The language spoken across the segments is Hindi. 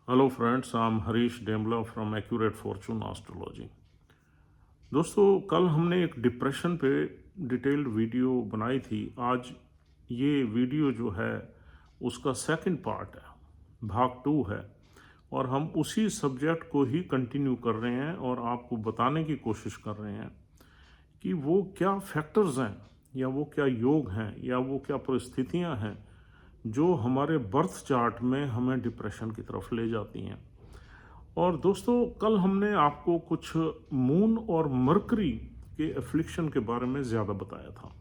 Hello friends, I am Harish Demla from accurate fortune astrology. दोस्तों, कल हमने एक डिप्रेशन पे डिटेल्ड वीडियो बनाई थी। आज ये वीडियो जो है उसका सेकंड पार्ट है, भाग 2 है, और हम उसी सब्जेक्ट को ही कंटिन्यू कर रहे हैं और आपको बताने की कोशिश कर रहे हैं कि वो क्या फैक्टर्स हैं या वो क्या योग हैं या वो क्या परिस्थितियां हैं जो हमारे बर्थ चार्ट में हमें डिप्रेशन की तरफ ले जाती हैं। और दोस्तों, कल हमने आपको कुछ मून और मरकरी के एफ्लिक्शन के बारे में ज़्यादा बताया था।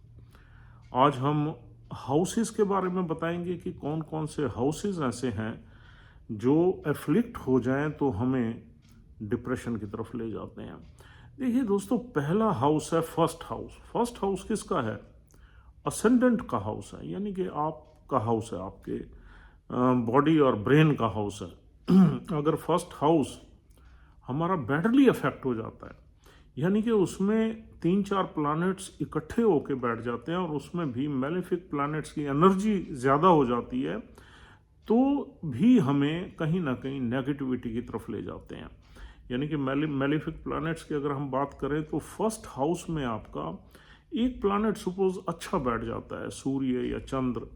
आज हम हाउसेस के बारे में बताएंगे कि कौन कौन से हाउसेस ऐसे हैं जो एफ्लिक्ट हो जाएं तो हमें डिप्रेशन की तरफ ले जाते हैं। देखिए दोस्तों, पहला हाउस है फर्स्ट हाउस। फर्स्ट हाउस किसका है? असेंडेंट का हाउस है, यानी कि आपका हाउस है, आपके बॉडी और ब्रेन का हाउस है। अगर फर्स्ट हाउस हमारा बैडली अफेक्ट हो जाता है, यानी कि उसमें 3-4 प्लैनेट्स इकट्ठे होके बैठ जाते हैं और उसमें भी मेलेफिक प्लैनेट्स की एनर्जी ज़्यादा हो जाती है, तो भी हमें कहीं ना कहीं नेगेटिविटी की तरफ ले जाते हैं। यानी कि मेलेफिक प्लैनेट्स की अगर हम बात करें तो फर्स्ट हाउस में आपका एक प्लैनेट सपोज अच्छा बैठ जाता है, सूर्य या चंद्र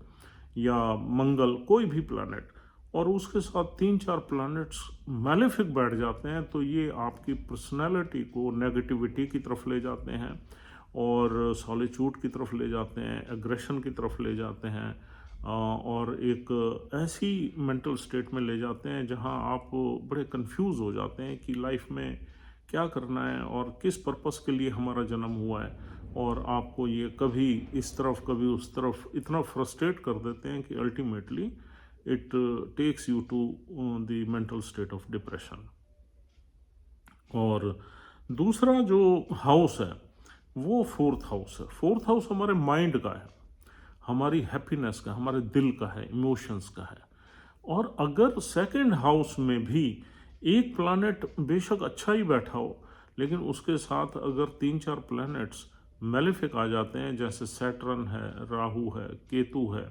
या मंगल, कोई भी प्लैनेट, और उसके साथ 3-4 प्लैनेट्स मैलेफिक बैठ जाते हैं, तो ये आपकी पर्सनैलिटी को नेगेटिविटी की तरफ ले जाते हैं और सॉलिट्यूड की तरफ ले जाते हैं, एग्रेशन की तरफ ले जाते हैं, और एक ऐसी मेंटल स्टेट में ले जाते हैं जहां आप बड़े कंफ्यूज हो जाते हैं कि लाइफ में क्या करना है और किस पर्पस के लिए हमारा जन्म हुआ है। और आपको ये कभी इस तरफ कभी उस तरफ इतना फ्रस्ट्रेट कर देते हैं कि ultimately it takes you to the mental state of depression. और दूसरा जो हाउस है वो फोर्थ हाउस है। फोर्थ हाउस हमारे माइंड का है, हमारी हैप्पीनेस का, हमारे दिल का है, इमोशंस का है। और अगर सेकंड हाउस में भी एक प्लैनेट बेशक अच्छा ही बैठा हो, लेकिन उसके साथ अगर 3-4 प्लैनेट्स मेलेफिक आ जाते हैं, जैसे सैटर्न है, राहु है, केतु है,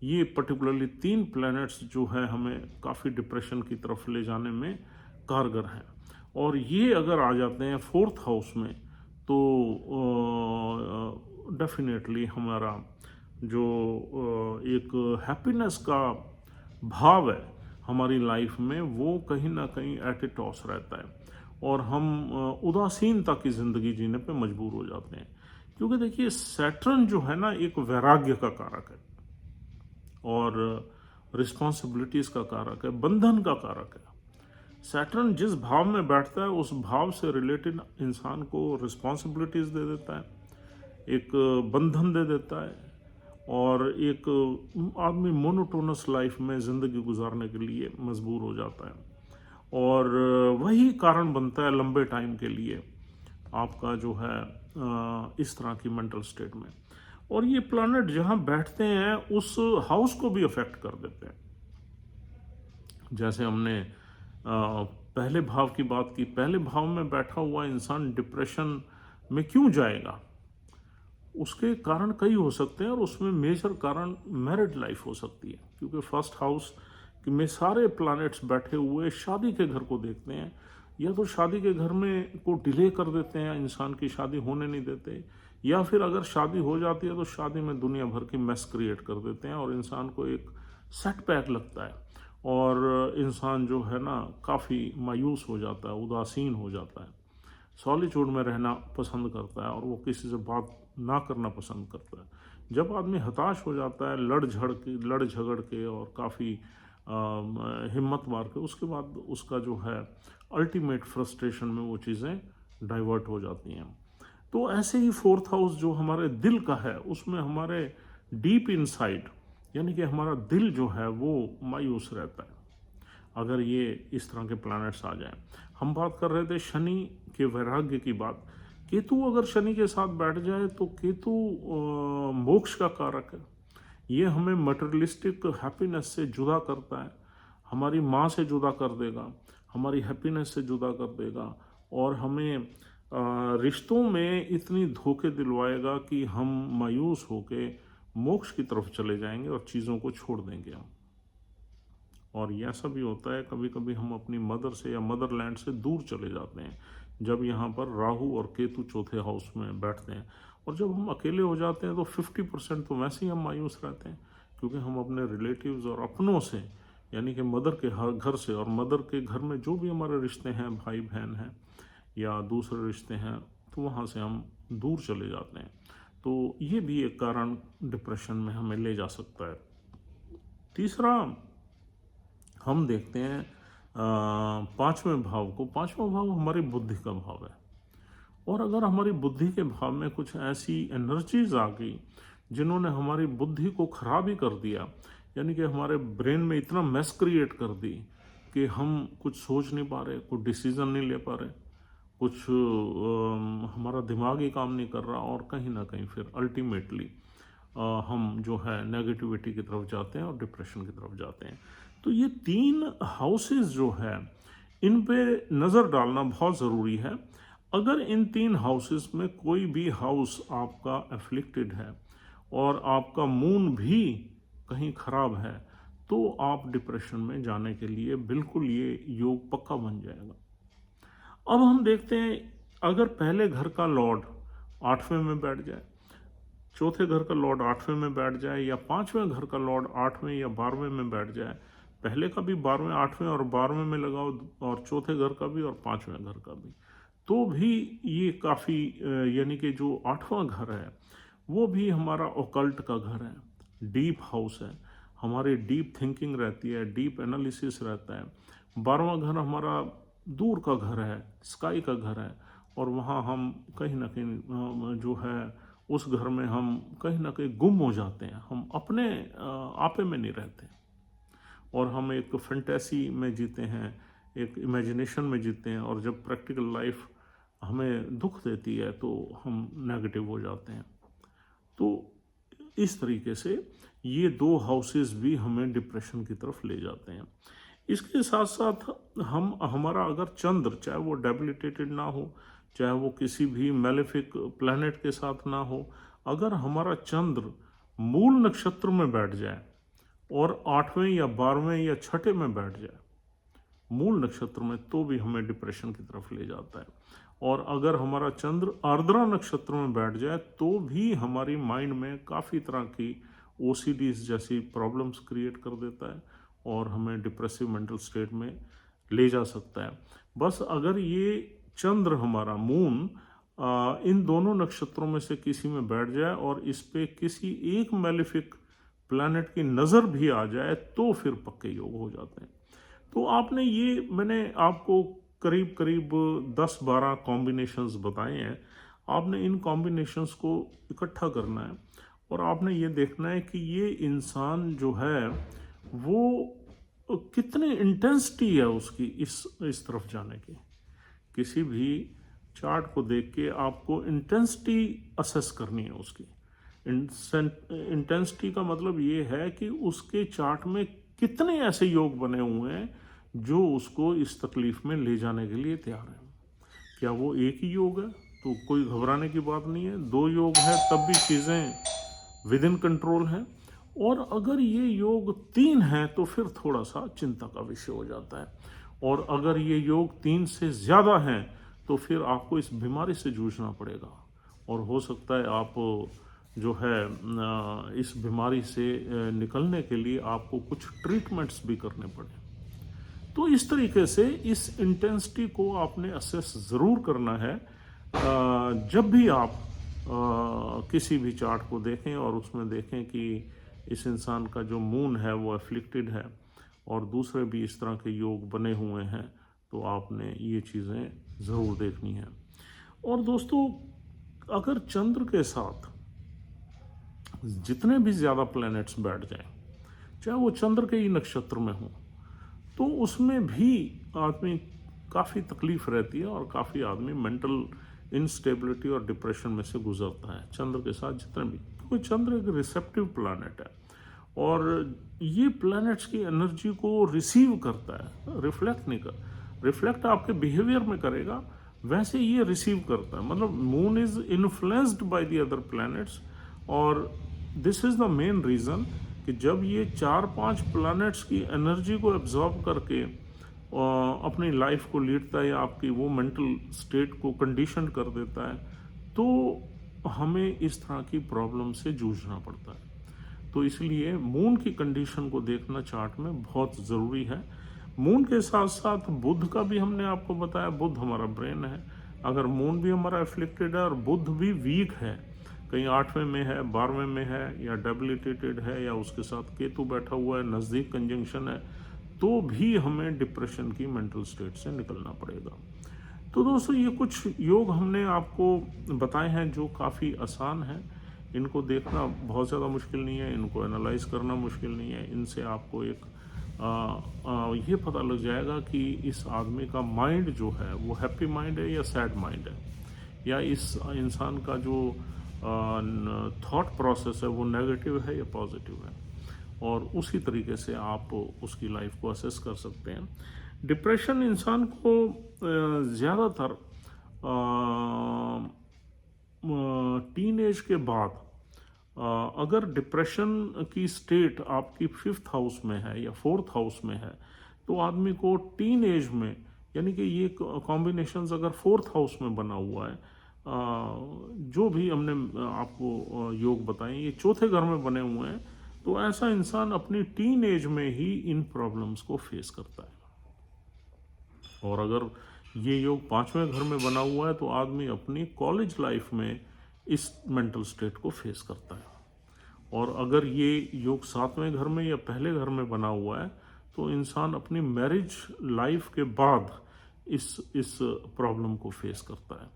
ये पर्टिकुलरली 3 प्लैनेट्स जो है हमें काफ़ी डिप्रेशन की तरफ ले जाने में कारगर हैं। और ये अगर आ जाते हैं फोर्थ हाउस में तो डेफिनेटली हमारा जो एक हैप्पीनेस का भाव है हमारी लाइफ में, वो कहीं ना कहीं एट ए टॉस रहता है और हम उदासीनता की ज़िंदगी जीने पे मजबूर हो जाते हैं। क्योंकि देखिए, सैटर्न जो है ना, एक वैराग्य का कारक है और रिस्पॉन्सिबिलिटीज़ का कारक है, बंधन का कारक है। सैटर्न जिस भाव में बैठता है उस भाव से रिलेटेड इंसान को रिस्पॉन्सिबिलिटीज़ दे देता है, एक बंधन दे देता है, और एक आदमी मोनोटोनस लाइफ में ज़िंदगी गुजारने के लिए मजबूर हो जाता है। और वही कारण बनता है लंबे टाइम के लिए आपका जो है इस तरह की मेंटल स्टेट में। और ये प्लैनेट जहाँ बैठते हैं उस हाउस को भी अफेक्ट कर देते हैं। जैसे हमने पहले भाव की बात की, पहले भाव में बैठा हुआ इंसान डिप्रेशन में क्यों जाएगा? उसके कारण कई हो सकते हैं और उसमें मेजर कारण मैरिड लाइफ हो सकती है, क्योंकि फर्स्ट हाउस में सारे प्लैनेट्स बैठे हुए शादी के घर को देखते हैं, या तो शादी के घर में को डिले कर देते हैं, इंसान की शादी होने नहीं देते, या फिर अगर शादी हो जाती है तो शादी में दुनिया भर की मेस क्रिएट कर देते हैं और इंसान को एक सेटबैक लगता है और इंसान जो है ना काफ़ी मायूस हो जाता है, उदासीन हो जाता है, सॉलिट्यूड में रहना पसंद करता है और वो किसी से बात ना करना पसंद करता है। जब आदमी हताश हो जाता है लड़ झगड़ के और काफ़ी हिम्मत मार के, उसके बाद उसका जो है अल्टीमेट फ्रस्ट्रेशन में वो चीज़ें डाइवर्ट हो जाती हैं। तो ऐसे ही फोर्थ हाउस जो हमारे दिल का है, उसमें हमारे डीप इनसाइड, यानी कि हमारा दिल जो है वो मायूस रहता है अगर ये इस तरह के प्लैनेट्स आ जाएं। हम बात कर रहे थे शनि के वैराग्य की बात। केतु अगर शनि के साथ बैठ जाए तो केतु मोक्ष का कारक है। ये हमें मटेरियलिस्टिक हैप्पीनेस से जुदा करता है, हमारी माँ से जुदा कर देगा, हमारी हैप्पीनेस से जुदा कर देगा, और हमें रिश्तों में इतनी धोखे दिलवाएगा कि हम मायूस होके मोक्ष की तरफ चले जाएंगे और चीज़ों को छोड़ देंगे हम। और ये ऐसा भी होता है कभी कभी हम अपनी मदर से या मदरलैंड से दूर चले जाते हैं जब यहाँ पर राहु और केतु चौथे हाउस में बैठते हैं। और जब हम अकेले हो जाते हैं तो 50% तो वैसे ही हम मायूस रहते हैं, क्योंकि हम अपने रिलेटिव्स और अपनों से, यानी कि मदर के हर घर से और मदर के घर में जो भी हमारे रिश्ते हैं, भाई बहन हैं या दूसरे रिश्ते हैं, तो वहाँ से हम दूर चले जाते हैं। तो ये भी एक कारण डिप्रेशन में हमें ले जा सकता है। तीसरा, हम देखते हैं पांचवें भाव को। पांचवा भाव हमारी बुद्धि का भाव है, और अगर हमारी बुद्धि के भाव में कुछ ऐसी एनर्जीज आ गई जिन्होंने हमारी बुद्धि को खराब ही कर दिया, यानी कि हमारे ब्रेन में इतना मैस क्रिएट कर दी कि हम कुछ सोच नहीं पा रहे, कुछ डिसीजन नहीं ले पा रहे, कुछ हमारा दिमाग ही काम नहीं कर रहा, और कहीं ना कहीं फिर अल्टीमेटली हम जो है नेगेटिविटी की तरफ जाते हैं और डिप्रेशन की तरफ जाते हैं। तो ये 3 हाउसेस जो है, इन पे नज़र डालना बहुत ज़रूरी है। अगर इन 3 हाउसेस में कोई भी हाउस आपका एफ्लिक्टेड है और आपका मून भी कहीं ख़राब है, तो आप डिप्रेशन में जाने के लिए बिल्कुल ये योग पक्का बन जाएगा। अब हम देखते हैं, अगर पहले घर का लॉर्ड 8वें में बैठ जाए, चौथे घर का लॉर्ड 8वें में बैठ जाए, या 5वें घर का लॉर्ड 8वें या 12वें में बैठ जाए, पहले का भी 12वें, 8वें और 12वें में लगाओ, और चौथे घर का भी और 5वें घर का भी, तो भी ये काफ़ी, यानी कि जो 8वां घर है वो भी हमारा ऑकल्ट का घर है, डीप हाउस है, हमारी डीप थिंकिंग रहती है, डीप एनालिसिस रहता है। 12वां घर हमारा दूर का घर है, स्काई का घर है, और वहाँ हम कहीं ना कहीं जो है उस घर में हम कहीं ना कहीं गुम हो जाते हैं, हम अपने आपे में नहीं रहते, और हम एक फैंटेसी में जीते हैं, एक इमेजिनेशन में जीते हैं, और जब प्रैक्टिकल लाइफ हमें दुख देती है तो हम नेगेटिव हो जाते हैं। तो इस तरीके से ये 2 हाउसेस भी हमें डिप्रेशन की तरफ ले जाते हैं। इसके साथ साथ हमारा अगर चंद्र, चाहे वो डेबिलिटेटेड ना हो, चाहे वो किसी भी मेलेफिक प्लैनेट के साथ ना हो, अगर हमारा चंद्र मूल नक्षत्र में बैठ जाए और 8वें या 12वें या 6ठे में बैठ जाए मूल नक्षत्र में, तो भी हमें डिप्रेशन की तरफ ले जाता है। और अगर हमारा चंद्र आर्द्रा नक्षत्र में बैठ जाए तो भी हमारी माइंड में काफ़ी तरह की ओसीडीज जैसी प्रॉब्लम्स क्रिएट कर देता है और हमें डिप्रेसिव मेंटल स्टेट में ले जा सकता है। बस अगर ये चंद्र हमारा मून इन दोनों नक्षत्रों में से किसी में बैठ जाए और इस पे किसी एक मैलिफिक प्लैनेट की नज़र भी आ जाए, तो फिर पक्के योग हो जाते हैं। तो आपने ये, मैंने आपको करीब करीब 10-12 कॉम्बिनेशंस बताए हैं। आपने इन कॉम्बिनेशंस को इकट्ठा करना है और आपने ये देखना है कि ये इंसान जो है वो कितनी इंटेंसिटी है उसकी इस तरफ जाने की। किसी भी चार्ट को देख के आपको इंटेंसिटी असेस करनी है उसकी। इंटेंसिटी का मतलब ये है कि उसके चार्ट में कितने ऐसे योग बने हुए हैं जो उसको इस तकलीफ में ले जाने के लिए तैयार है। क्या वो एक ही योग है तो कोई घबराने की बात नहीं है, 2 योग है तब भी चीज़ें विद इन कंट्रोल हैं, और अगर ये योग 3 हैं तो फिर थोड़ा सा चिंता का विषय हो जाता है, और अगर ये योग 3 से ज़्यादा हैं तो फिर आपको इस बीमारी से जूझना पड़ेगा, और हो सकता है आप जो है इस बीमारी से निकलने के लिए आपको कुछ ट्रीटमेंट्स भी करने पड़े। तो इस तरीके से इस इंटेंसिटी को आपने असेस ज़रूर करना है जब भी आप किसी भी चार्ट को देखें और उसमें देखें कि इस इंसान का जो मून है वो एफ्लिक्टेड है और दूसरे भी इस तरह के योग बने हुए हैं, तो आपने ये चीज़ें ज़रूर देखनी है। और दोस्तों, अगर चंद्र के साथ जितने भी ज़्यादा प्लैनेट्स बैठ जाएं, चाहे वो चंद्र के ही नक्षत्र में हो, तो उसमें भी आदमी काफ़ी तकलीफ़ रहती है और काफ़ी आदमी मेंटल इंस्टेबिलिटी और डिप्रेशन में से गुजरता है चंद्र के साथ जितने भी, क्योंकि चंद्र एक रिसेप्टिव प्लैनेट है और ये प्लैनेट्स की एनर्जी को रिसीव करता है, रिफ्लेक्ट नहीं कर, रिफ्लेक्ट आपके बिहेवियर में करेगा, वैसे ये रिसीव करता है। मतलब moon is influenced by the other planets, और this is the main reason कि जब ये 4-5 प्लैनेट्स की एनर्जी को एब्जॉर्ब करके अपनी लाइफ को लीडता है या आपकी वो मेंटल स्टेट को कंडीशन कर देता है, तो हमें इस तरह की प्रॉब्लम से जूझना पड़ता है। तो इसलिए मून की कंडीशन को देखना चार्ट में बहुत ज़रूरी है। मून के साथ साथ बुध का भी हमने आपको बताया, बुध हमारा ब्रेन है। अगर मून भी हमारा एफ्लिक्टेड है और बुध भी वीक है, कहीं 8वें में है, 12वें में है, या डेबिलिटेटेड है, या उसके साथ केतु बैठा हुआ है, नज़दीक कंजंक्शन है, तो भी हमें डिप्रेशन की मेंटल स्टेट से निकलना पड़ेगा। तो दोस्तों, ये कुछ योग हमने आपको बताए हैं जो काफ़ी आसान हैं। इनको देखना बहुत ज़्यादा मुश्किल नहीं है, इनको एनालाइज करना मुश्किल नहीं है। इनसे आपको एक ये पता लग जाएगा कि इस आदमी का माइंड जो है वो हैप्पी माइंड है या सैड माइंड है, या इस इंसान का जो थॉट प्रोसेस है वो नेगेटिव है या पॉजिटिव है, और उसी तरीके से आप उसकी लाइफ को असेस कर सकते हैं। डिप्रेशन इंसान को ज़्यादातर टीन एज के बाद, अगर डिप्रेशन की स्टेट आपकी 5th हाउस में है या 4th हाउस में है, तो आदमी को टीन एज में, यानी कि ये कॉम्बिनेशंस अगर 4th हाउस में बना हुआ है, जो भी हमने आपको योग बताए ये 4थे घर में बने हुए हैं, तो ऐसा इंसान अपनी टीन एज में ही इन प्रॉब्लम्स को फेस करता है। और अगर ये योग 5वें घर में बना हुआ है, तो आदमी अपनी कॉलेज लाइफ में इस मेंटल स्टेट को फेस करता है। और अगर ये योग 7वें घर में या पहले घर में बना हुआ है, तो इंसान अपनी मैरिज लाइफ के बाद इस प्रॉब्लम को फेस करता है।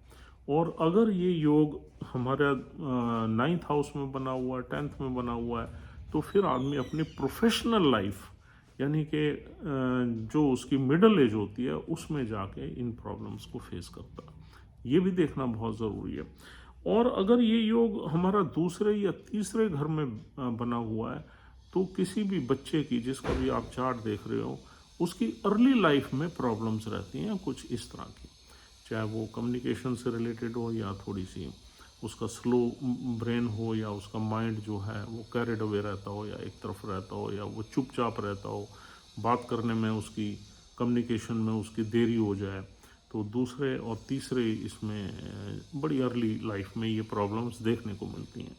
और अगर ये योग हमारा 9th हाउस में बना हुआ है, 10th में बना हुआ है, तो फिर आदमी अपनी प्रोफेशनल लाइफ, यानी कि जो उसकी मिडिल एज होती है, उसमें जाके इन प्रॉब्लम्स को फेस करता है। ये भी देखना बहुत ज़रूरी है। और अगर ये योग हमारा दूसरे या तीसरे घर में बना हुआ है, तो किसी भी बच्चे की, जिसका भी आप चार्ट देख रहे हो, उसकी अर्ली लाइफ में प्रॉब्लम्स रहती हैं कुछ इस तरह की, चाहे वो कम्युनिकेशन से रिलेटेड हो, या थोड़ी सी उसका स्लो ब्रेन हो, या उसका माइंड जो है वो कैरिड अवे रहता हो, या एक तरफ रहता हो, या वो चुपचाप रहता हो, बात करने में उसकी, कम्युनिकेशन में उसकी देरी हो जाए। तो दूसरे और तीसरे इसमें बड़ी अर्ली लाइफ में ये प्रॉब्लम्स देखने को मिलती हैं।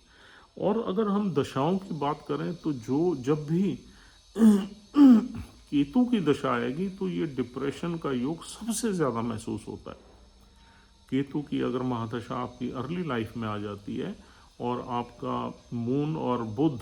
और अगर हम दशाओं की बात करें, तो जब भी केतु की दशा आएगी, तो ये डिप्रेशन का योग सबसे ज़्यादा महसूस होता है। केतु की अगर महादशा आपकी अर्ली लाइफ में आ जाती है, और आपका मून और बुध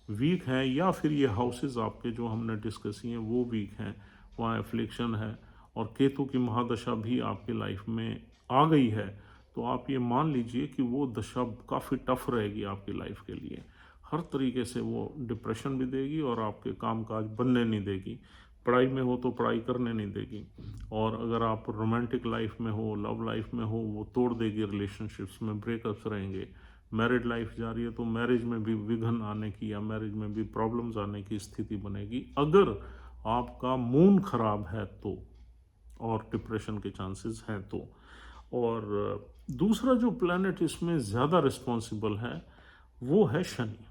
वीक हैं, या फिर ये हाउसेस आपके जो हमने डिस्कस किए हैं वो वीक हैं, वहाँ एफ्लिक्शन है, और केतु की महादशा भी आपकी लाइफ में आ गई है, तो आप ये मान लीजिए कि वो दशा काफ़ी टफ रहेगी आपकी लाइफ के लिए। हर तरीके से वो डिप्रेशन भी देगी, और आपके कामकाज बनने नहीं देगी। पढ़ाई में हो तो पढ़ाई करने नहीं देगी, और अगर आप रोमांटिक लाइफ में हो, लव लाइफ में हो, वो तोड़ देगी। रिलेशनशिप्स में ब्रेकअप्स रहेंगे। मैरिड लाइफ जा रही है, तो मैरिज में भी विघ्न आने की, या मैरिज में भी प्रॉब्लम्स आने की स्थिति बनेगी, अगर आपका मून खराब है तो, और डिप्रेशन के चांसेस हैं तो। और दूसरा जो प्लैनेट इसमें ज़्यादा रिस्पॉन्सिबल है, वो है शनि।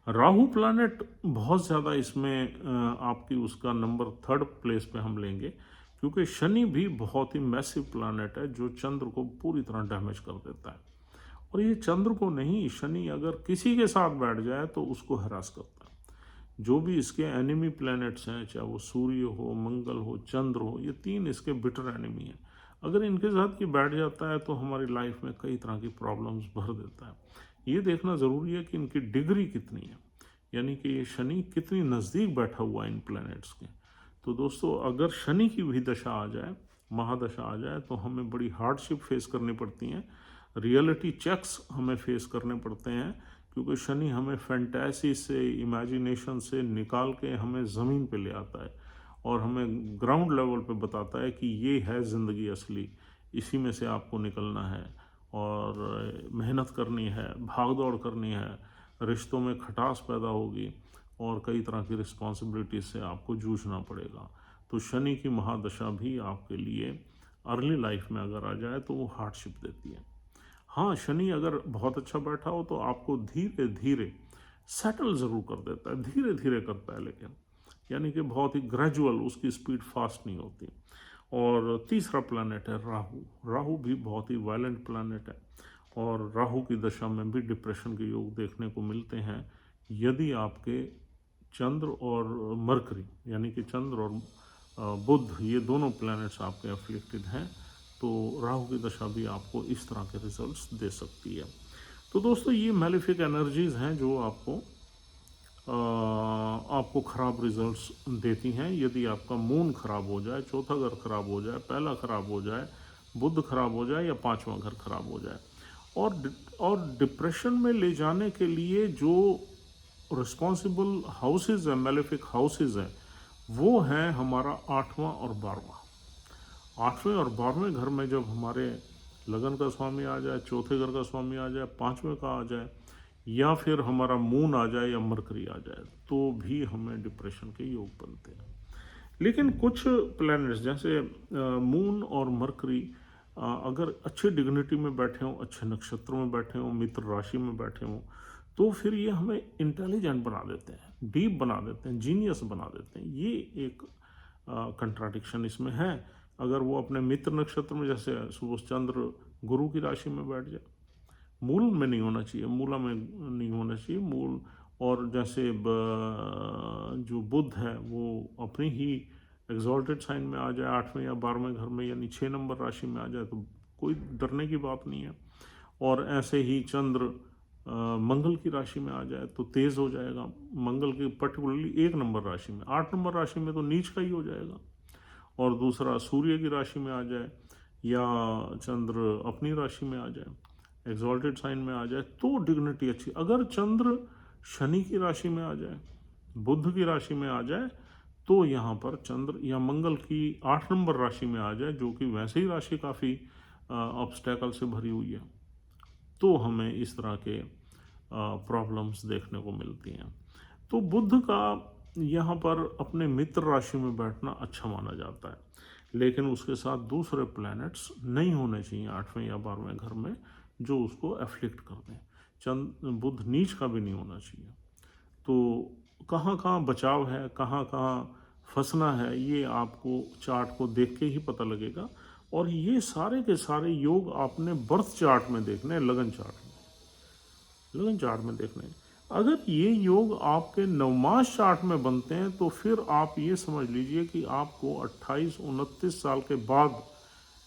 राहु प्लैनेट बहुत ज़्यादा इसमें आपकी उसका नंबर 3rd प्लेस पे हम लेंगे, क्योंकि शनि भी बहुत ही मैसिव प्लैनेट है, जो चंद्र को पूरी तरह डैमेज कर देता है। और ये चंद्र को नहीं, शनि अगर किसी के साथ बैठ जाए तो उसको हरास करता है। जो भी इसके एनिमी प्लैनेट्स हैं, चाहे वो सूर्य हो, मंगल हो, चंद्र हो, ये 3 इसके बिटर एनिमी हैं। अगर इनके साथ ये बैठ जाता है, तो हमारी लाइफ में कई तरह की प्रॉब्लम्स भर देता है। ये देखना ज़रूरी है कि इनकी डिग्री कितनी है, यानी कि ये शनि कितनी नज़दीक बैठा हुआ है इन प्लैनेट्स के। तो दोस्तों, अगर शनि की भी दशा आ जाए, महादशा आ जाए, तो हमें बड़ी हार्डशिप फेस करनी पड़ती हैं। रियलिटी चेक्स हमें फेस करने पड़ते हैं, क्योंकि शनि हमें फैंटेसी से, इमेजिनेशन से निकाल के हमें ज़मीन पे ले आता है, और हमें ग्राउंड लेवल पे बताता है कि ये है ज़िंदगी असली, इसी में से आपको निकलना है, और मेहनत करनी है, भाग दौड़ करनी है, रिश्तों में खटास पैदा होगी, और कई तरह की रिस्पॉन्सिबिलिटी से आपको जूझना पड़ेगा। तो शनि की महादशा भी आपके लिए अर्ली लाइफ में अगर आ जाए, तो वो हार्डशिप देती है। हाँ, शनि अगर बहुत अच्छा बैठा हो, तो आपको धीरे धीरे सेटल ज़रूर कर देता है, धीरे धीरे करता है, लेकिन यानी कि बहुत ही ग्रेजुअल, उसकी स्पीड फास्ट नहीं होती। और तीसरा प्लैनेट है राहु। राहु भी बहुत ही वायलेंट प्लैनेट है, और राहु की दशा में भी डिप्रेशन के योग देखने को मिलते हैं यदि आपके चंद्र और मरकरी, यानी कि चंद्र और बुध, ये दोनों प्लैनेट्स आपके अफ्लिक्टेड हैं, तो राहु की दशा भी आपको इस तरह के रिजल्ट्स दे सकती है। तो दोस्तों, ये मैलिफिक एनर्जीज हैं जो आपको ख़राब रिजल्ट्स देती हैं। यदि आपका मून खराब हो जाए, चौथा घर खराब हो जाए, पहला खराब हो जाए, बुध खराब हो जाए, या पांचवा घर खराब हो जाए। और डिप्रेशन में ले जाने के लिए जो रिस्पॉन्सिबल हाउसेज हैं, मैलेफिक हाउसेज हैं, वो हैं हमारा 8वां और 12वां। 8वें और 12वें घर में जब हमारे लगन का स्वामी आ जाए, चौथे घर का स्वामी आ जाए, 5वें का आ जाए, या फिर हमारा मून आ जाए या मरकरी आ जाए, तो भी हमें डिप्रेशन के योग बनते हैं। लेकिन कुछ प्लैनेट्स जैसे मून और मरकरी अगर अच्छे डिग्निटी में बैठे हों, अच्छे नक्षत्रों में बैठे हों, मित्र राशि में बैठे हों, तो फिर ये हमें इंटेलिजेंट बना देते हैं, डीप बना देते हैं, जीनियस बना देते हैं। ये एक कंट्राडिक्शन इसमें है। अगर वो अपने मित्र नक्षत्र में, जैसे सुबह चंद्र गुरु की राशि में बैठ जाए, मूल में नहीं होना चाहिए, मूला में नहीं होना चाहिए मूल, और जैसे जो बुध है वो अपनी ही एग्जॉल्टेड साइन में आ जाए 8वें या 12वें घर में, यानी 6 नंबर राशि में आ जाए, तो कोई डरने की बात नहीं है। और ऐसे ही चंद्र मंगल की राशि में आ जाए तो तेज़ हो जाएगा। मंगल की पर्टिकुलरली 1 नंबर राशि में, 8 नंबर राशि में तो नीच का ही हो जाएगा। और दूसरा सूर्य की राशि में आ जाए, या चंद्र अपनी राशि में आ जाए, एग्जॉल्टेड साइन में आ जाए, तो डिग्निटी अच्छी। अगर चंद्र शनि की राशि में आ जाए, बुध की राशि में आ जाए, तो यहाँ पर चंद्र या मंगल की 8 नंबर राशि में आ जाए, जो कि वैसे ही राशि काफ़ी ऑब्स्टेकल से भरी हुई है, तो हमें इस तरह के प्रॉब्लम्स देखने को मिलती हैं। तो बुध का यहाँ पर अपने मित्र राशि में बैठना अच्छा माना जाता है, लेकिन उसके साथ दूसरे प्लैनेट्स नहीं होने चाहिए 8वें या 12वें घर में जो उसको अफ्लिक्ट कर दें। बुध नीच का भी नहीं होना चाहिए। तो कहाँ कहाँ बचाव है, कहाँ कहाँ फंसना है, ये आपको चार्ट को देख के ही पता लगेगा। और ये सारे के सारे योग आपने बर्थ चार्ट में देखने हैं, लगन चार्ट में देखने हैं। अगर ये योग आपके नवमास चार्ट में बनते हैं, तो फिर आप ये समझ लीजिए कि आपको 28-29 साल के बाद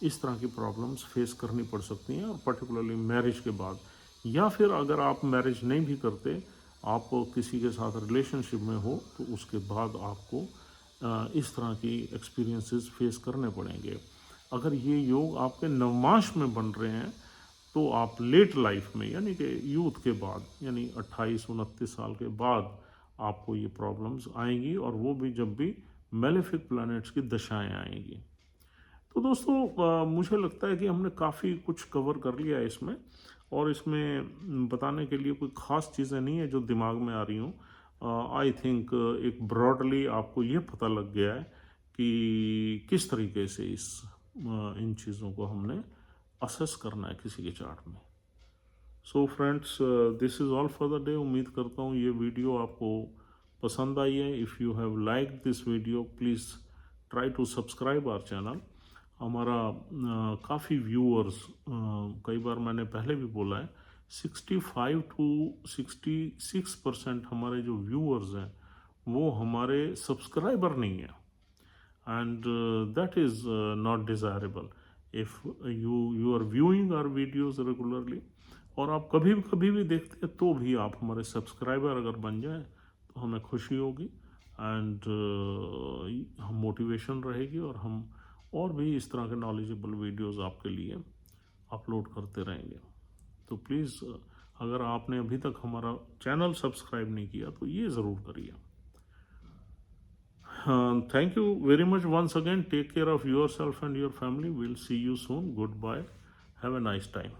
इस तरह की प्रॉब्लम्स फेस करनी पड़ सकती हैं, और पर्टिकुलरली मैरिज के बाद। या फिर अगर आप मैरिज नहीं भी करते, आप किसी के साथ रिलेशनशिप में हो, तो उसके बाद आपको इस तरह की एक्सपीरियंसेस फेस करने पड़ेंगे। अगर ये योग आपके नवमास में बन रहे हैं, तो आप लेट लाइफ में, यानी कि यूथ के बाद, यानी 28-29 साल के बाद आपको ये प्रॉब्लम्स आएंगी, और वो भी जब भी मेलेफिक प्लैनेट्स की दशाएं आएंगी। तो दोस्तों, मुझे लगता है कि हमने काफ़ी कुछ कवर कर लिया है इसमें, और इसमें बताने के लिए कोई ख़ास चीज़ें नहीं है जो दिमाग में आ रही हूँ। आई थिंक एक ब्रॉडली आपको ये पता लग गया है कि किस तरीके से इन चीज़ों को हमने असेस करना है किसी के चार्ट में। So friends, this is all for the day. उम्मीद करता हूँ ये वीडियो आपको पसंद आई है। If you have like this video, please try to subscribe our channel. हमारा काफ़ी व्यूअर्स, कई बार मैंने पहले भी बोला है, 65-66% हमारे जो व्यूअर्स हैं वो हमारे सब्सक्राइबर नहीं है, and that is not desirable. If you are viewing our videos regularly, और आप कभी भी देखते हैं, तो भी आप हमारे सब्सक्राइबर अगर बन जाए तो हमें खुशी होगी, एंड हम मोटिवेशन रहेगी, और हम और भी इस तरह के नॉलेजेबल वीडियोस आपके लिए अपलोड करते रहेंगे। तो प्लीज़, अगर आपने अभी तक हमारा चैनल सब्सक्राइब नहीं किया तो ये ज़रूर करिए। Thank you very much once again. Take care of yourself and your family. We'll see you soon. Goodbye. Have a nice time.